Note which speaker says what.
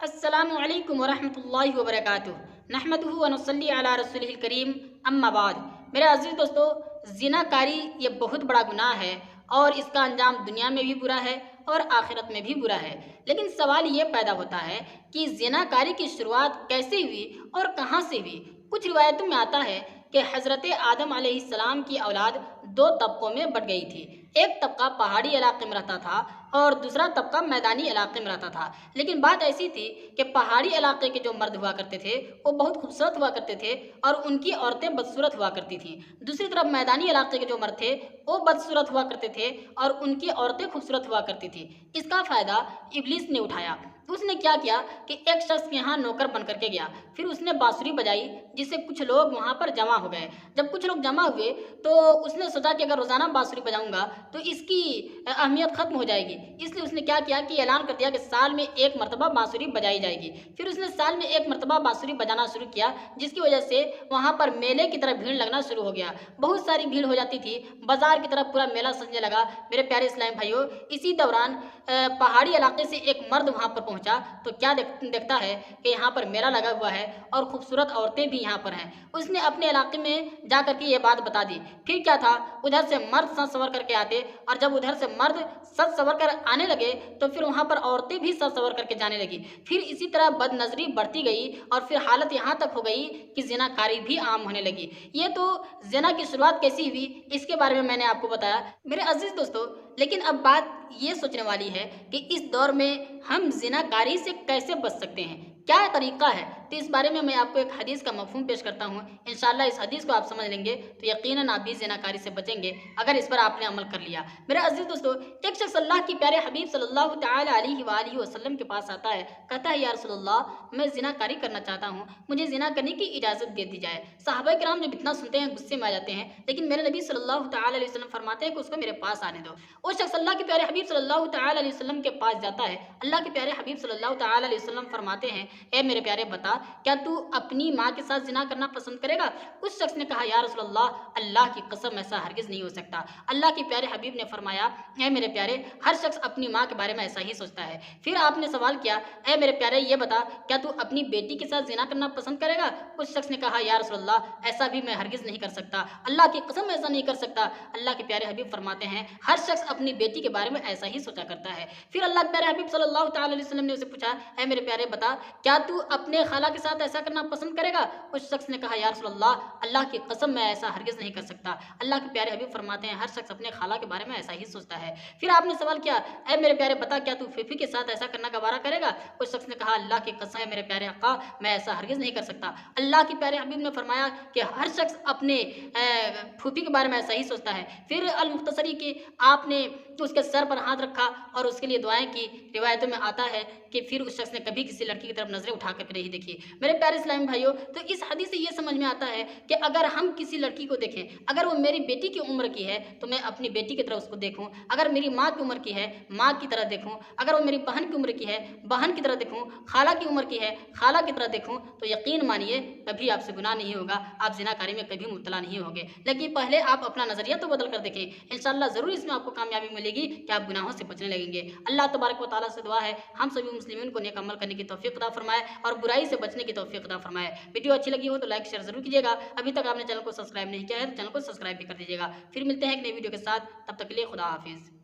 Speaker 1: अस्सलामु अलैकुम वरहमतुल्लाहि वबरकातुहू नहमदुहु व नुसल्ली अला रसूलिहिल करीम अम्मा बाद। मेरे अजीज़ दोस्तों, ज़िनाकारी ये बहुत बड़ा गुनाह है और इसका अंजाम दुनिया में भी बुरा है और आखिरत में भी बुरा है। लेकिन सवाल ये पैदा होता है कि ज़िनाकारी की शुरुआत कैसे हुई और कहाँ से हुई। कुछ रिवायतों में आता है कि हज़रत आदम अलैहिस्सलाम की औलाद दो तबकों में बट गई थी। एक तबका पहाड़ी इलाके में रहता था और दूसरा तबका मैदानी इलाके में रहता था। लेकिन बात ऐसी थी कि पहाड़ी इलाके के जो मर्द हुआ करते थे वो बहुत खूबसूरत हुआ करते थे और उनकी औरतें बदसूरत हुआ करती थीं। दूसरी तरफ मैदानी इलाके के जो मर्द थे वो बदसूरत हुआ करते थे और उनकी औरतें खूबसूरत हुआ करती थी। इसका फ़ायदा इब्लीस ने उठाया। उसने क्या किया कि एक शख्स के यहाँ नौकर बन करके गया, फिर उसने बांसुरी बजाई जिससे कुछ लोग वहाँ पर जमा हो गए। जब कुछ लोग जमा हुए तो उसने सोचा कि अगर रोज़ाना बांसुरी बजाऊंगा तो इसकी अहमियत ख़त्म हो जाएगी। इसलिए उसने क्या किया कि ऐलान कर दिया कि साल में एक मरतबा बांसुरी बजाई जाएगी। फिर उसने साल में एक मरतबा बांसुरी बजाना शुरू किया, जिसकी वजह से वहाँ पर मेले की तरह भीड़ लगना शुरू हो गया। बहुत सारी भीड़ हो जाती थी, बाजार की तरफ पूरा मेला सजने लगा। मेरे प्यारे इस्लामी भाइयों, इसी दौरान पहाड़ी इलाके से एक मर्द वहाँ पर पहुँचा तो क्या देखता है कि यहाँ पर मेला लगा हुआ है और खूबसूरत औरतें भी यहाँ पर हैं। उसने अपने इलाके में जा कर के ये बात बता दी। फिर क्या था, उधर से मर्द सज सवर करके आते और जब उधर से मर्द सज सवर कर आने लगे तो फिर वहाँ पर औरतें भी सज सवर करके जाने लगी। फिर इसी तरह बदनजरी बढ़ती गई और फिर हालत यहाँ तक हो गई कि ज़िनाकारी भी आम होने लगी। ये तो ज़िना की शुरुआत कैसी हुई इसके बारे में मैंने आपको बताया मेरे अजीज़ दोस्तों। लेकिन अब बात ये सोचने वाली है कि इस दौर में हम ज़िनाकारी से कैसे बच सकते हैं, क्या तरीका है। तो इस बारे में मैं आपको एक हदीस का मफ़हूम पेश करता हूँ। इंशाअल्लाह इस हदीस को आप समझ लेंगे तो यकीनन आप भी ज़िनाकारी से बचेंगे अगर इस पर आपने अमल कर लिया। मेरे अजीज़ दोस्तों, एक शख्स अल्लाह के प्यारे हबीब सल्लल्लाहु तआला अलैहि वसल्लम के पास आता है, कहता है या रसूलल्लाह मैं ज़िनाकारी करना चाहता हूँ, मुझे ज़िना करने की इजाज़त दे दी जाए। सहाबा किराम जब इतना सुनते हैं गुस्से में आ जाते हैं, लेकिन मेरे नबी सल्लल्लाहु तआला अलैहि वसल्लम फरमाते हैं कि उसको मेरे पास आने दो। वो शख्स अल्लाह के प्यारे हबीब सल्लल्लाहु तआला अलैहि वसल्लम के पास जाता है। अल्लाह के प्यारे हबीब सल्लल्लाहु तआला अलैहि वसल्लम फरमाते हैं, ए मेरे प्यारे बता, क्या तू अपनी माँ के साथ ज़िना करना पसंद करेगा। उस शख्स ने कहा या रसूलल्लाह अल्लाह की कसम ऐसा हरगिज़ नहीं हो सकता। अल्लाह के प्यारे हबीब ने फरमाया, ए मेरे प्यारे, हर शख्स अपनी माँ के बारे में ऐसा ही सोचता है। फिर आपने सवाल किया, ए मेरे प्यारे ये बता, क्या तू अपनी बेटी के साथ ज़िना करना पसंद करेगा। उस शख्स ने कहा या रसूलल्लाह ऐसा भी मैं हरगिज़ नहीं कर सकता, अल्लाह की कसम ऐसा नहीं कर सकता। अल्लाह के प्यारे हबीब फरमाते हैं हर शख्स अपनी बेटी के बारे में ऐसा ही सोचा करता है। फिर अल्लाह के प्यारे हबीब सल्लल्लाहु तआला अलैहि वसल्लम ने उसे पूछा, ए मेरे प्यारे बता, क्या तू अपने खाला के साथ ऐसा करना पसंद करेगा। उस शख्स ने कहा या रसूलल्लाह अल्लाह की कसम मैं ऐसा हरगिज़ नहीं कर सकता। अल्लाह के प्यारे हबीब फरमाते हैं हर शख्स अपने खाला के बारे में ऐसा ही सोचता है। फिर आपने सवाल किया, ए मेरे प्यारे बता, क्या तू फीफी के साथ ऐसा करना गवारा करेगा। उस शख्स ने कहा अल्लाह की कसम है मेरे प्यारे आका, मैं ऐसा हरगिज़ नहीं कर सकता। अल्लाह के प्यारे हबीब ने फरमाया कि हर शख्स अपने फूफी के बारे में ऐसा ही सोचता है। फिर अल मुख्तसरी की आपने उसके सर पर हाथ रखा और उसके लिए दुआएं की। रिवायतों में आता है कि फिर उस शख्स ने कभी किसी लड़की की तरफ नजरें उठा करके नहीं देखी। मेरे प्यारे इस्लामी भाइयों, तो इस हदीस से ये समझ में आता है कि अगर हम किसी लड़की को देखें, अगर वो मेरी बेटी की उम्र की है तो मैं अपनी बेटी की तरह उसको देखूं। अगर मेरी माँ की उम्र की है, माँ की तरह देखूं। अगर वो मेरी बहन की उम्र की है, बहन की तरह देखूं। खाला की उम्र की है, खाला की तरह देखूं। तो यकीन मानिए कभी आपसे गुनाह नहीं होगा, आप ज़िनाकारी में कभी मुब्तला नहीं होंगे। लेकिन पहले आप अपना नज़रिया तो बदल कर देखें, इंशाअल्लाह ज़रूर इसमें आपको कामयाबी मिलेगी कि आप गुनाहों से बचने लगेंगे। अल्लाह तबारक व तआला से दुआ है हम सभी मुस्लिमीन को नेक अमल करने की तौफीक अता फरमाए और बुराई से बचने की तौफीक अता फरमाए। वीडियो अच्छी लगी हो तो लाइक शेयर जरूर कीजिएगा। अभी तक आपने चैनल को सब्सक्राइब नहीं किया है तो चैनल को सब्सक्राइब भी कर दीजिएगा। फिर मिलते हैं एक नई वीडियो के साथ, तब तक के लिए खुदा हाफिज़।